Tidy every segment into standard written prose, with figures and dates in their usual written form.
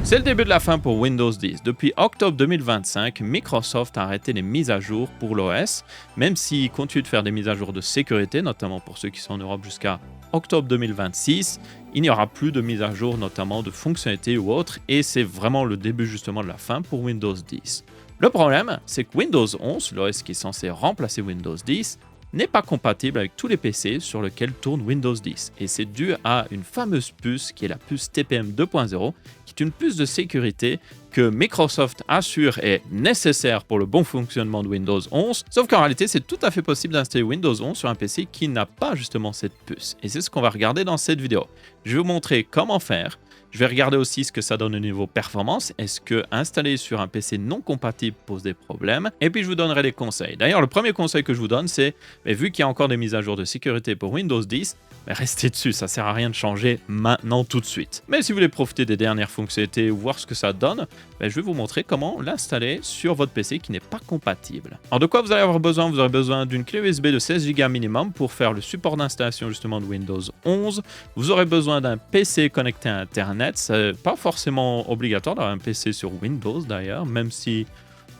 C'est le début de la fin pour Windows 10. Depuis octobre 2025, Microsoft a arrêté les mises à jour pour l'OS, même s'il continue de faire des mises à jour de sécurité, notamment pour ceux qui sont en Europe jusqu'à octobre 2026. Il n'y aura plus de mises à jour, notamment de fonctionnalités ou autres, et c'est vraiment le début justement de la fin pour Windows 10. Le problème, c'est que Windows 11, l'OS qui est censé remplacer Windows 10, n'est pas compatible avec tous les PC sur lesquels tourne Windows 10. Et c'est dû à une fameuse puce qui est la puce TPM 2.0, qui est une puce de sécurité que Microsoft assure est nécessaire pour le bon fonctionnement de Windows 11. Sauf qu'en réalité, c'est tout à fait possible d'installer Windows 11 sur un PC qui n'a pas justement cette puce. Et c'est ce qu'on va regarder dans cette vidéo. Je vais vous montrer comment faire. Je vais regarder aussi ce que ça donne au niveau performance. Est-ce que installer sur un PC non compatible pose des problèmes? Et puis je vous donnerai des conseils. D'ailleurs, le premier conseil que je vous donne, c'est, vu qu'il y a encore des mises à jour de sécurité pour Windows 10, restez dessus, ça sert à rien de changer maintenant tout de suite. Mais si vous voulez profiter des dernières fonctionnalités ou voir ce que ça donne, je vais vous montrer comment l'installer sur votre PC qui n'est pas compatible. Alors de quoi vous allez avoir besoin? Vous aurez besoin d'une clé USB de 16 Go minimum pour faire le support d'installation justement de Windows 11. Vous aurez besoin d'un PC connecté à Internet. C'est pas forcément obligatoire d'avoir un PC sur Windows d'ailleurs, même si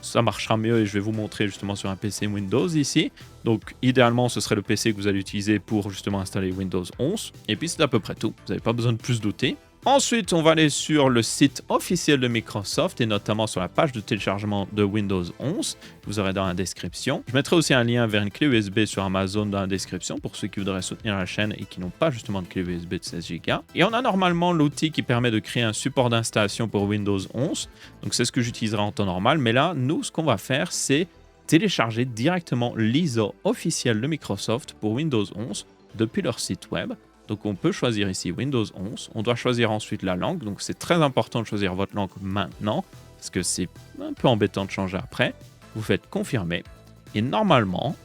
ça marchera mieux et je vais vous montrer justement sur un PC Windows ici. Donc idéalement ce serait le PC que vous allez utiliser pour justement installer Windows 11. Et puis c'est à peu près tout, vous n'avez pas besoin de plus d'outils. Ensuite, on va aller sur le site officiel de Microsoft et notamment sur la page de téléchargement de Windows 11. Vous aurez dans la description. Je mettrai aussi un lien vers une clé USB sur Amazon dans la description pour ceux qui voudraient soutenir la chaîne et qui n'ont pas justement de clé USB de 16 Go. Et on a normalement l'outil qui permet de créer un support d'installation pour Windows 11. Donc c'est ce que j'utiliserai en temps normal. Mais là, nous, ce qu'on va faire, c'est télécharger directement l'ISO officiel de Microsoft pour Windows 11 depuis leur site web. Donc on peut choisir ici Windows 11, on doit choisir ensuite la langue, donc c'est très important de choisir votre langue maintenant, parce que c'est un peu embêtant de changer après. Vous faites confirmer, et normalement,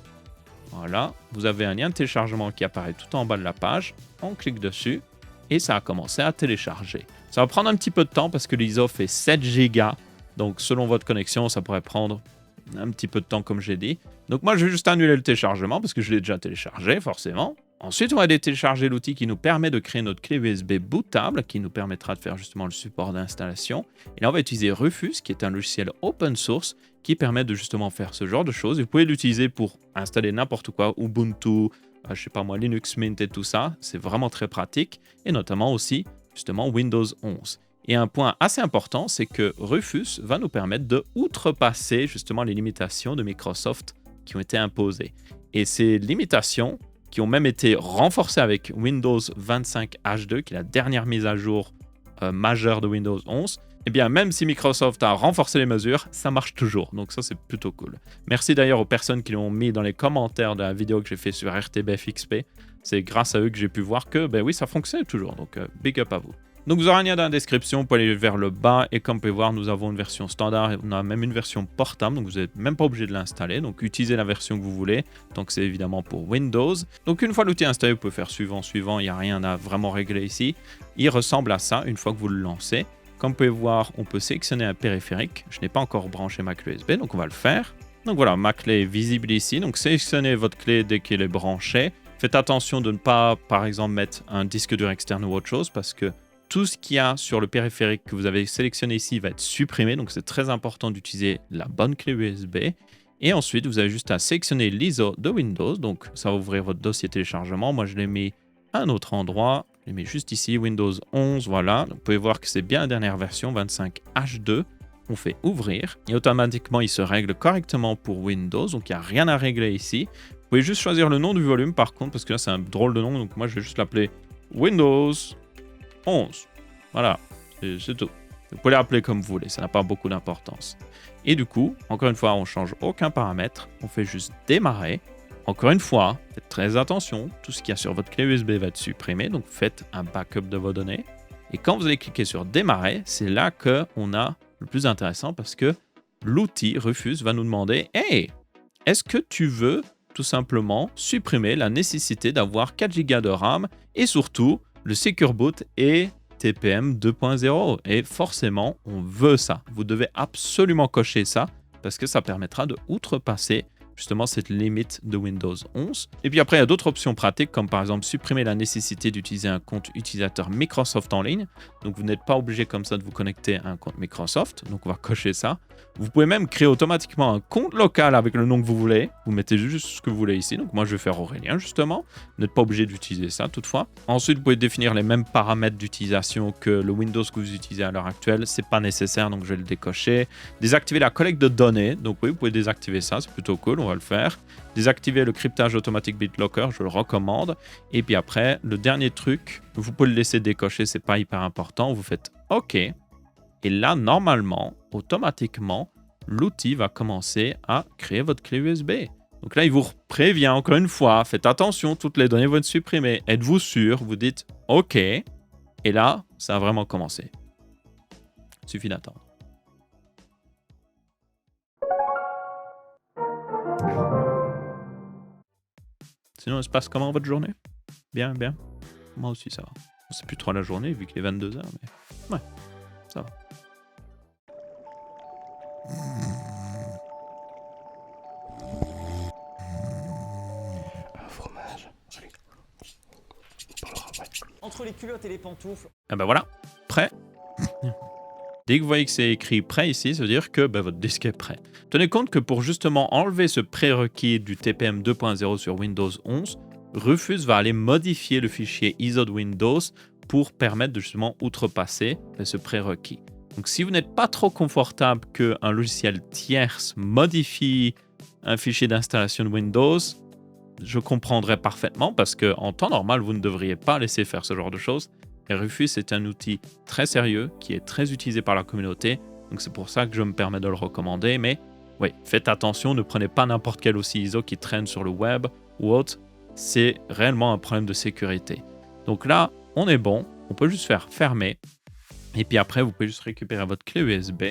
voilà, vous avez un lien de téléchargement qui apparaît tout en bas de la page, on clique dessus, et ça a commencé à télécharger. Ça va prendre un petit peu de temps parce que l'ISO fait 7 Go, donc selon votre connexion, ça pourrait prendre un petit peu de temps comme j'ai dit. Donc moi je vais juste annuler le téléchargement parce que je l'ai déjà téléchargé forcément. Ensuite, on va aller télécharger l'outil qui nous permet de créer notre clé USB bootable, qui nous permettra de faire justement le support d'installation. Et là, on va utiliser Rufus, qui est un logiciel open source, qui permet de justement faire ce genre de choses. Vous pouvez l'utiliser pour installer n'importe quoi, Ubuntu, je sais pas moi, Linux Mint et tout ça. C'est vraiment très pratique. Et notamment aussi, justement, Windows 11. Et un point assez important, c'est que Rufus va nous permettre de outrepasser justement les limitations de Microsoft qui ont été imposées. Et ces limitations qui ont même été renforcés avec Windows 25 H2, qui est la dernière mise à jour majeure de Windows 11, et bien même si Microsoft a renforcé les mesures, ça marche toujours. Donc ça, c'est plutôt cool. Merci d'ailleurs aux personnes qui l'ont mis dans les commentaires de la vidéo que j'ai fait sur RTBF-XP. C'est grâce à eux que j'ai pu voir que, oui, ça fonctionne toujours. Donc big up à vous. Donc vous aurez un lien dans la description, vous pouvez aller vers le bas et comme vous pouvez voir, nous avons une version standard et on a même une version portable, donc vous n'êtes même pas obligé de l'installer. Donc utilisez la version que vous voulez, donc c'est évidemment pour Windows. Donc une fois l'outil installé, vous pouvez faire suivant, il n'y a rien à vraiment régler ici. Il ressemble à ça une fois que vous le lancez. Comme vous pouvez voir, on peut sélectionner un périphérique. Je n'ai pas encore branché ma clé USB, donc on va le faire. Donc voilà, ma clé est visible ici, donc sélectionnez votre clé dès qu'elle est branchée. Faites attention de ne pas, par exemple, mettre un disque dur externe ou autre chose parce que tout ce qu'il y a sur le périphérique que vous avez sélectionné ici va être supprimé, donc c'est très important d'utiliser la bonne clé USB. Et ensuite, vous avez juste à sélectionner l'ISO de Windows, donc ça va ouvrir votre dossier téléchargement. Moi, je l'ai mis à un autre endroit, je l'ai mis juste ici, Windows 11, voilà. Donc, vous pouvez voir que c'est bien la dernière version, 25 H2. On fait ouvrir et automatiquement, il se règle correctement pour Windows, donc il n'y a rien à régler ici. Vous pouvez juste choisir le nom du volume par contre, parce que là, c'est un drôle de nom, donc moi, je vais juste l'appeler Windows 11. Voilà, c'est tout. Vous pouvez l'appeler comme vous voulez, ça n'a pas beaucoup d'importance. Et du coup, encore une fois, on ne change aucun paramètre, on fait juste démarrer. Encore une fois, faites très attention, tout ce qu'il y a sur votre clé USB va être supprimé, donc faites un backup de vos données. Et quand vous allez cliquer sur démarrer, c'est là qu'on a le plus intéressant parce que l'outil Rufus va nous demander « Hey, est-ce que tu veux tout simplement supprimer la nécessité d'avoir 4 Go de RAM et surtout le Secure Boot et TPM 2.0 et forcément, on veut ça. Vous devez absolument cocher ça parce que ça permettra de outrepasser justement cette limite de Windows 11. Et puis après, il y a d'autres options pratiques, comme par exemple supprimer la nécessité d'utiliser un compte utilisateur Microsoft en ligne. Donc vous n'êtes pas obligé comme ça de vous connecter à un compte Microsoft. Donc on va cocher ça. Vous pouvez même créer automatiquement un compte local avec le nom que vous voulez. Vous mettez juste ce que vous voulez ici. Donc moi je vais faire Aurélien justement. Vous n'êtes pas obligé d'utiliser ça toutefois. Ensuite, vous pouvez définir les mêmes paramètres d'utilisation que le Windows que vous utilisez à l'heure actuelle. C'est pas nécessaire, donc je vais le décocher. Désactiver la collecte de données. Donc oui, vous pouvez désactiver ça, c'est plutôt cool, on va le faire. Désactiver le cryptage automatique BitLocker, je le recommande. Et puis après, le dernier truc, vous pouvez le laisser décocher, c'est pas hyper important. Vous faites OK. Et là, normalement, automatiquement, l'outil va commencer à créer votre clé USB. Donc là, il vous prévient encore une fois, faites attention, toutes les données vont être supprimées. Êtes-vous sûr? Vous dites OK. Et là, ça a vraiment commencé. Il suffit d'attendre. Sinon, il se passe comment votre journée? Bien, bien. Moi aussi, ça va. C'est plus trop la journée vu qu'il est 22h, mais ouais, ça va. Un fromage. Allez. On parlera après. Entre les culottes et les pantoufles. Ah ben voilà, prêt. Dès que vous voyez que c'est écrit prêt ici, ça veut dire que votre disque est prêt. Tenez compte que pour justement enlever ce prérequis du TPM 2.0 sur Windows 11, Rufus va aller modifier le fichier ISO de Windows pour permettre de justement outrepasser ce prérequis. Donc si vous n'êtes pas trop confortable qu'un logiciel tierce modifie un fichier d'installation de Windows, je comprendrais parfaitement parce qu'en temps normal, vous ne devriez pas laisser faire ce genre de choses. Et Rufus est un outil très sérieux qui est très utilisé par la communauté. Donc c'est pour ça que je me permets de le recommander. Mais oui, faites attention, ne prenez pas n'importe quel aussi ISO qui traîne sur le web ou autre. C'est réellement un problème de sécurité. Donc là, on est bon. On peut juste faire fermer. Et puis après, vous pouvez juste récupérer votre clé USB.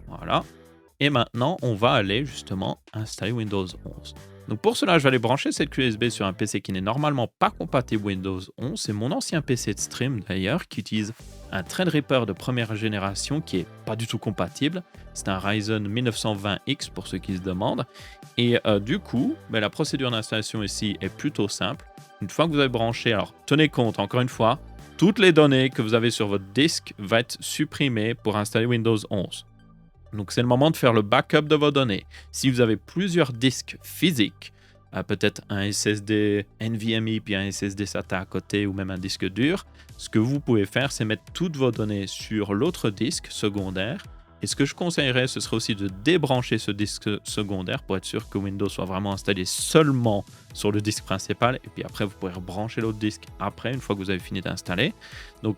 Voilà. Et maintenant, on va aller justement installer Windows 11. Donc pour cela, je vais aller brancher cette clé USB sur un PC qui n'est normalement pas compatible Windows 11. C'est mon ancien PC de stream d'ailleurs qui utilise un Threadripper de première génération qui est pas du tout compatible. C'est un Ryzen 1920X pour ceux qui se demandent. Et du coup, la procédure d'installation ici est plutôt simple. Une fois que vous avez branché, alors tenez compte encore une fois, toutes les données que vous avez sur votre disque vont être supprimées pour installer Windows 11. Donc c'est le moment de faire le backup de vos données. Si vous avez plusieurs disques physiques, peut-être un SSD NVMe puis un SSD SATA à côté ou même un disque dur, ce que vous pouvez faire, c'est mettre toutes vos données sur l'autre disque secondaire. Et ce que je conseillerais, ce serait aussi de débrancher ce disque secondaire pour être sûr que Windows soit vraiment installé seulement sur le disque principal. Et puis après, vous pourrez rebrancher l'autre disque après, une fois que vous avez fini d'installer. Donc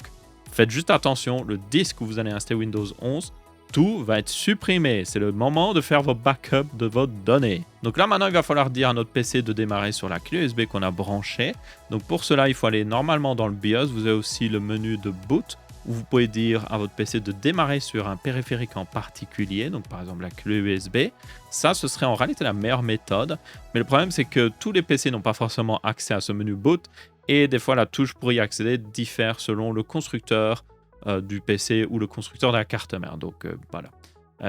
faites juste attention, le disque où vous allez installer Windows 11, tout va être supprimé. C'est le moment de faire vos backups de vos données. Donc là, maintenant, il va falloir dire à notre PC de démarrer sur la clé USB qu'on a branchée. Donc pour cela, il faut aller normalement dans le BIOS. Vous avez aussi le menu de boot où vous pouvez dire à votre PC de démarrer sur un périphérique en particulier. Donc par exemple la clé USB. Ça, ce serait en réalité la meilleure méthode. Mais le problème, c'est que tous les PC n'ont pas forcément accès à ce menu boot. Et des fois, la touche pour y accéder diffère selon le constructeur du PC ou le constructeur de la carte mère. Donc voilà.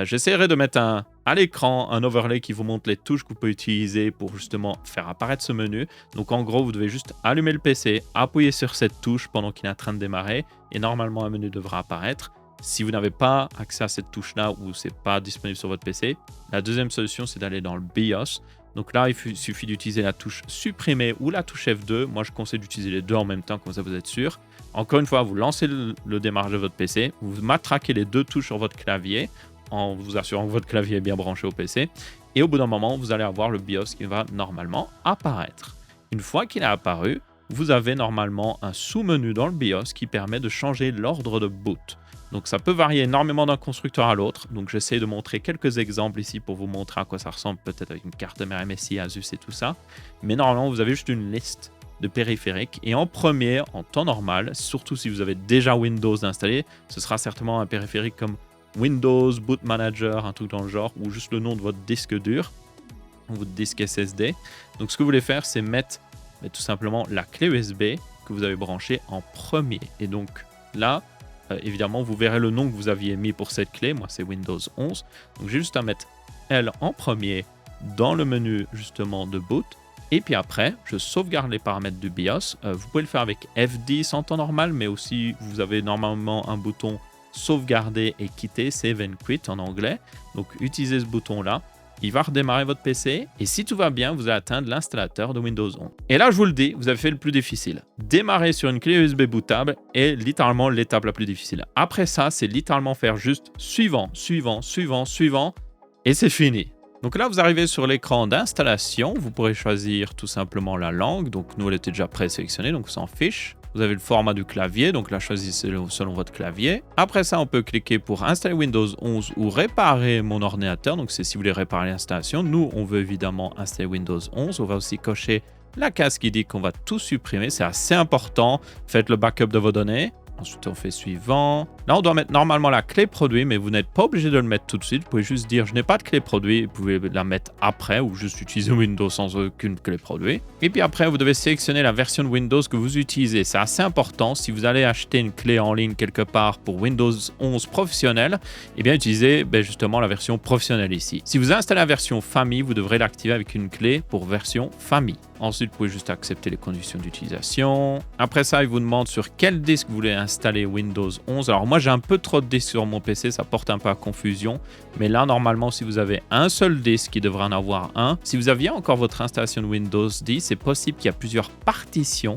J'essaierai de mettre à l'écran un overlay qui vous montre les touches que vous pouvez utiliser pour justement faire apparaître ce menu. Donc en gros, vous devez juste allumer le PC, appuyer sur cette touche pendant qu'il est en train de démarrer et normalement un menu devra apparaître. Si vous n'avez pas accès à cette touche-là ou c'est pas disponible sur votre PC, la deuxième solution, c'est d'aller dans le BIOS. Donc là, il suffit d'utiliser la touche supprimer ou la touche F2. Moi, je conseille d'utiliser les deux en même temps, comme ça vous êtes sûr. Encore une fois, vous lancez le démarrage de votre PC, vous matraquez les deux touches sur votre clavier en vous assurant que votre clavier est bien branché au PC. Et au bout d'un moment, vous allez avoir le BIOS qui va normalement apparaître. Une fois qu'il est apparu, vous avez normalement un sous-menu dans le BIOS qui permet de changer l'ordre de boot. Donc ça peut varier énormément d'un constructeur à l'autre. Donc j'essaie de montrer quelques exemples ici pour vous montrer à quoi ça ressemble, peut-être avec une carte mère MSI, Asus et tout ça. Mais normalement, vous avez juste une liste de périphériques. Et en premier, en temps normal, surtout si vous avez déjà Windows installé, ce sera certainement un périphérique comme Windows Boot Manager, un truc dans le genre, ou juste le nom de votre disque dur, ou votre disque SSD. Donc ce que vous voulez faire, c'est mettre tout simplement la clé USB que vous avez branchée en premier. Et donc là, évidemment, vous verrez le nom que vous aviez mis pour cette clé. Moi, c'est Windows 11. Donc j'ai juste à mettre elle en premier dans le menu justement de boot. Et puis après, je sauvegarde les paramètres du BIOS. Vous pouvez le faire avec F10 en temps normal, mais aussi vous avez normalement un bouton sauvegarder et quitter, save and quit en anglais. Donc utilisez ce bouton-là. Il va redémarrer votre PC et si tout va bien, vous allez atteindre l'installateur de Windows 11. Et là, je vous le dis, vous avez fait le plus difficile. Démarrer sur une clé USB bootable est littéralement l'étape la plus difficile. Après ça, c'est littéralement faire juste suivant, suivant, suivant, suivant et c'est fini. Donc là, vous arrivez sur l'écran d'installation. Vous pourrez choisir tout simplement la langue. Donc nous, elle était déjà présélectionnée, donc on s'en fiche. Vous avez le format du clavier, donc là, choisissez selon votre clavier. Après ça, on peut cliquer pour installer Windows 11 ou réparer mon ordinateur. Donc c'est si vous voulez réparer l'installation. Nous, on veut évidemment installer Windows 11. On va aussi cocher la case qui dit qu'on va tout supprimer. C'est assez important. Faites le backup de vos données. Ensuite, on fait suivant. Là, on doit mettre normalement la clé produit, mais vous n'êtes pas obligé de le mettre tout de suite. Vous pouvez juste dire « je n'ai pas de clé produit ». Vous pouvez la mettre après ou juste utiliser Windows sans aucune clé produit. Et puis après, vous devez sélectionner la version de Windows que vous utilisez. C'est assez important. Si vous allez acheter une clé en ligne quelque part pour Windows 11 professionnel, eh bien, utilisez justement la version professionnelle ici. Si vous installez la version famille, vous devrez l'activer avec une clé pour version famille. Ensuite, vous pouvez juste accepter les conditions d'utilisation. Après ça, il vous demande sur quel disque vous voulez installer Windows 11. Alors moi, j'ai un peu trop de disques sur mon PC, ça porte un peu à confusion. Mais là, normalement, si vous avez un seul disque, il devrait en avoir un. Si vous aviez encore votre installation de Windows 10, c'est possible qu'il y a plusieurs partitions.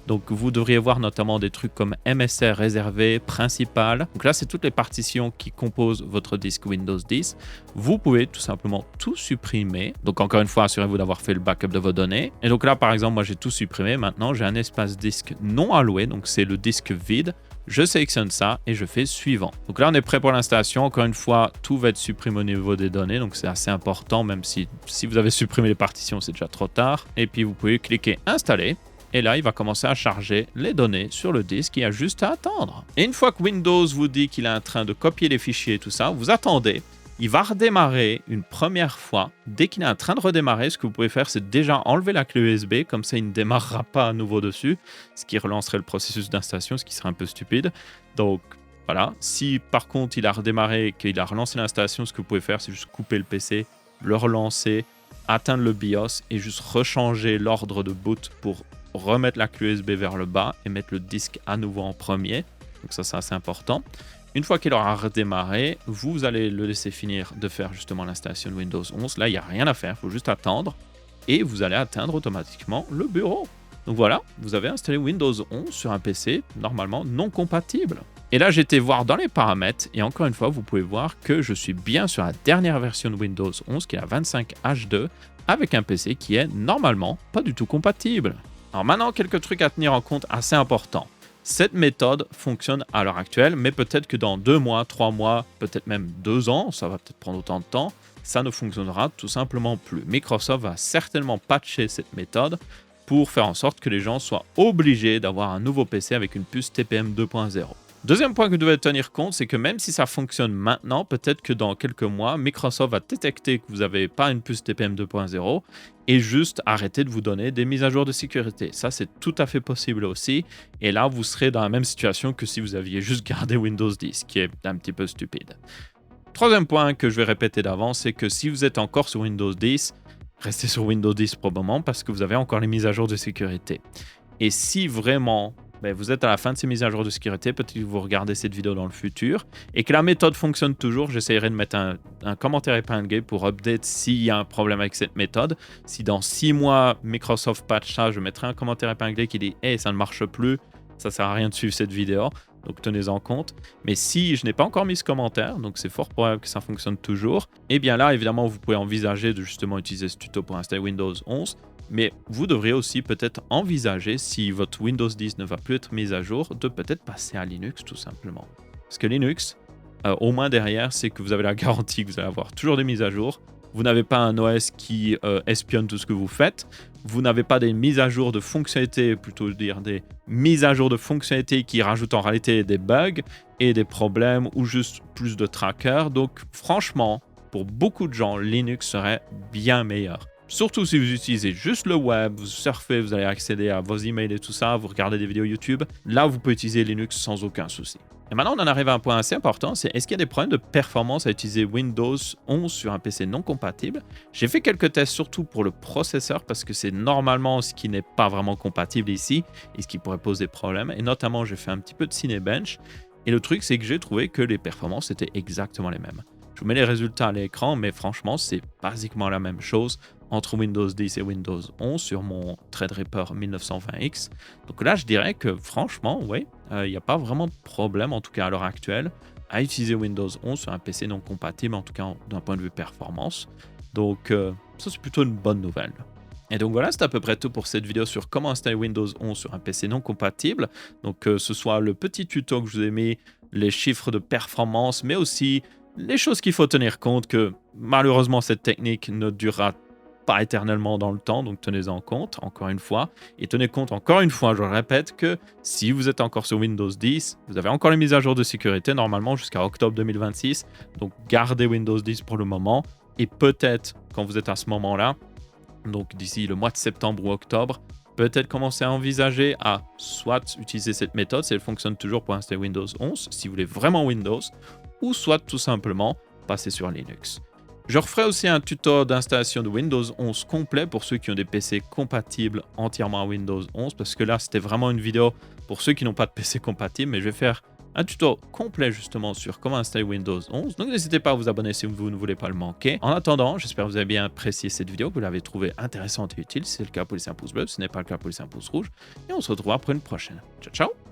Donc vous devriez voir notamment des trucs comme MSR réservé, principal. Donc là, c'est toutes les partitions qui composent votre disque Windows 10. Vous pouvez tout simplement tout supprimer. Donc encore une fois, assurez-vous d'avoir fait le backup de vos données. Et donc là, par exemple, moi j'ai tout supprimé. Maintenant, j'ai un espace disque non alloué. Donc c'est le disque vide. Je sélectionne ça et je fais suivant. Donc là, on est prêt pour l'installation. Encore une fois, tout va être supprimé au niveau des données. Donc c'est assez important, même si vous avez supprimé les partitions, c'est déjà trop tard. Et puis vous pouvez cliquer installer. Et là, il va commencer à charger les données sur le disque. Il y a juste à attendre. Et une fois que Windows vous dit qu'il est en train de copier les fichiers et tout ça, vous attendez. Il va redémarrer une première fois. Dès qu'il est en train de redémarrer, ce que vous pouvez faire, c'est déjà enlever la clé USB. Comme ça, il ne démarrera pas à nouveau dessus. Ce qui relancerait le processus d'installation, ce qui serait un peu stupide. Donc, voilà. Si par contre, il a redémarré et qu'il a relancé l'installation, ce que vous pouvez faire, c'est juste couper le PC, le relancer, atteindre le BIOS et juste rechanger l'ordre de boot pour remettre la clé USB vers le bas et mettre le disque à nouveau en premier. Donc ça, c'est assez important. Une fois qu'il aura redémarré, vous allez le laisser finir de faire justement l'installation de Windows 11. Là, il n'y a rien à faire, il faut juste attendre. Et vous allez atteindre automatiquement le bureau. Donc voilà, vous avez installé Windows 11 sur un PC normalement non compatible. Et là, j'ai été voir dans les paramètres. Et encore une fois, vous pouvez voir que je suis bien sur la dernière version de Windows 11 qui est la 25H2 avec un PC qui est normalement pas du tout compatible. Alors maintenant, quelques trucs à tenir en compte assez importants. Cette méthode fonctionne à l'heure actuelle, mais peut-être que dans 2 mois, 3 mois, peut-être même 2 ans, ça va peut-être prendre autant de temps, ça ne fonctionnera tout simplement plus. Microsoft va certainement patcher cette méthode pour faire en sorte que les gens soient obligés d'avoir un nouveau PC avec une puce TPM 2.0. Deuxième point que vous devez tenir compte, c'est que même si ça fonctionne maintenant, peut-être que dans quelques mois, Microsoft va détecter que vous n'avez pas une puce TPM 2.0 et juste arrêter de vous donner des mises à jour de sécurité. Ça, c'est tout à fait possible aussi. Et là, vous serez dans la même situation que si vous aviez juste gardé Windows 10, ce qui est un petit peu stupide. Troisième point que je vais répéter d'avance, c'est que si vous êtes encore sur Windows 10, restez sur Windows 10 pour le moment parce que vous avez encore les mises à jour de sécurité. Et si vraiment vous êtes à la fin de ces mises à jour de sécurité, peut-être que vous regardez cette vidéo dans le futur, et que la méthode fonctionne toujours, j'essaierai de mettre un commentaire épinglé pour update s'il y a un problème avec cette méthode. Si dans 6 mois, Microsoft patch ça, je mettrai un commentaire épinglé qui dit « Hey, ça ne marche plus, ça ne sert à rien de suivre cette vidéo ». Donc tenez-en compte. Mais si je n'ai pas encore mis ce commentaire, donc c'est fort probable que ça fonctionne toujours, et bien là, évidemment, vous pouvez envisager de justement utiliser ce tuto pour installer Windows 11. Mais vous devriez aussi peut-être envisager, si votre Windows 10 ne va plus être mis à jour, de peut-être passer à Linux tout simplement. Parce que Linux, au moins derrière, c'est que vous avez la garantie que vous allez avoir toujours des mises à jour. Vous n'avez pas un OS qui espionne tout ce que vous faites. Vous n'avez pas des mises à jour de fonctionnalités, plutôt dire des mises à jour de fonctionnalités qui rajoutent en réalité des bugs et des problèmes ou juste plus de trackers. Donc franchement, pour beaucoup de gens, Linux serait bien meilleur. Surtout si vous utilisez juste le web, vous surfez, vous allez accéder à vos emails et tout ça, vous regardez des vidéos YouTube. Là, vous pouvez utiliser Linux sans aucun souci. Et maintenant, on en arrive à un point assez important, c'est est-ce qu'il y a des problèmes de performance à utiliser Windows 11 sur un PC non compatible? J'ai fait quelques tests surtout pour le processeur parce que c'est normalement ce qui n'est pas vraiment compatible ici et ce qui pourrait poser problème. Et notamment, j'ai fait un petit peu de Cinebench. Et le truc, c'est que j'ai trouvé que les performances étaient exactement les mêmes. Je vous mets les résultats à l'écran, mais franchement, c'est basiquement la même chose entre Windows 10 et Windows 11 sur mon Threadripper 1920X. Donc là, je dirais que franchement, oui, il n'y a pas vraiment de problème, en tout cas à l'heure actuelle, à utiliser Windows 11 sur un PC non compatible, en tout cas d'un point de vue performance. Donc ça, c'est plutôt une bonne nouvelle. Et donc voilà, c'est à peu près tout pour cette vidéo sur comment installer Windows 11 sur un PC non compatible. Donc que ce soit le petit tuto que je vous ai mis, les chiffres de performance, mais aussi les choses qu'il faut tenir compte que malheureusement cette technique ne durera pas éternellement dans le temps, donc tenez-en compte encore une fois. Et tenez compte encore une fois, je le répète, que si vous êtes encore sur Windows 10, vous avez encore les mises à jour de sécurité normalement jusqu'à octobre 2026. Donc gardez Windows 10 pour le moment. Et peut-être quand vous êtes à ce moment-là, donc d'ici le mois de septembre ou octobre, peut-être commencer à envisager à soit utiliser cette méthode, si elle fonctionne toujours pour installer Windows 11, si vous voulez vraiment Windows, ou soit tout simplement passer sur Linux. Je referai aussi un tuto d'installation de Windows 11 complet pour ceux qui ont des PC compatibles entièrement à Windows 11, parce que là, c'était vraiment une vidéo pour ceux qui n'ont pas de PC compatible, mais je vais faire un tuto complet justement sur comment installer Windows 11. Donc n'hésitez pas à vous abonner si vous ne voulez pas le manquer. En attendant, j'espère que vous avez bien apprécié cette vidéo, que vous l'avez trouvée intéressante et utile. Si c'est le cas, pour laisser un pouce bleu. Si ce n'est pas le cas, pour laisser un pouce rouge. Et on se retrouvera pour une prochaine. Ciao, ciao!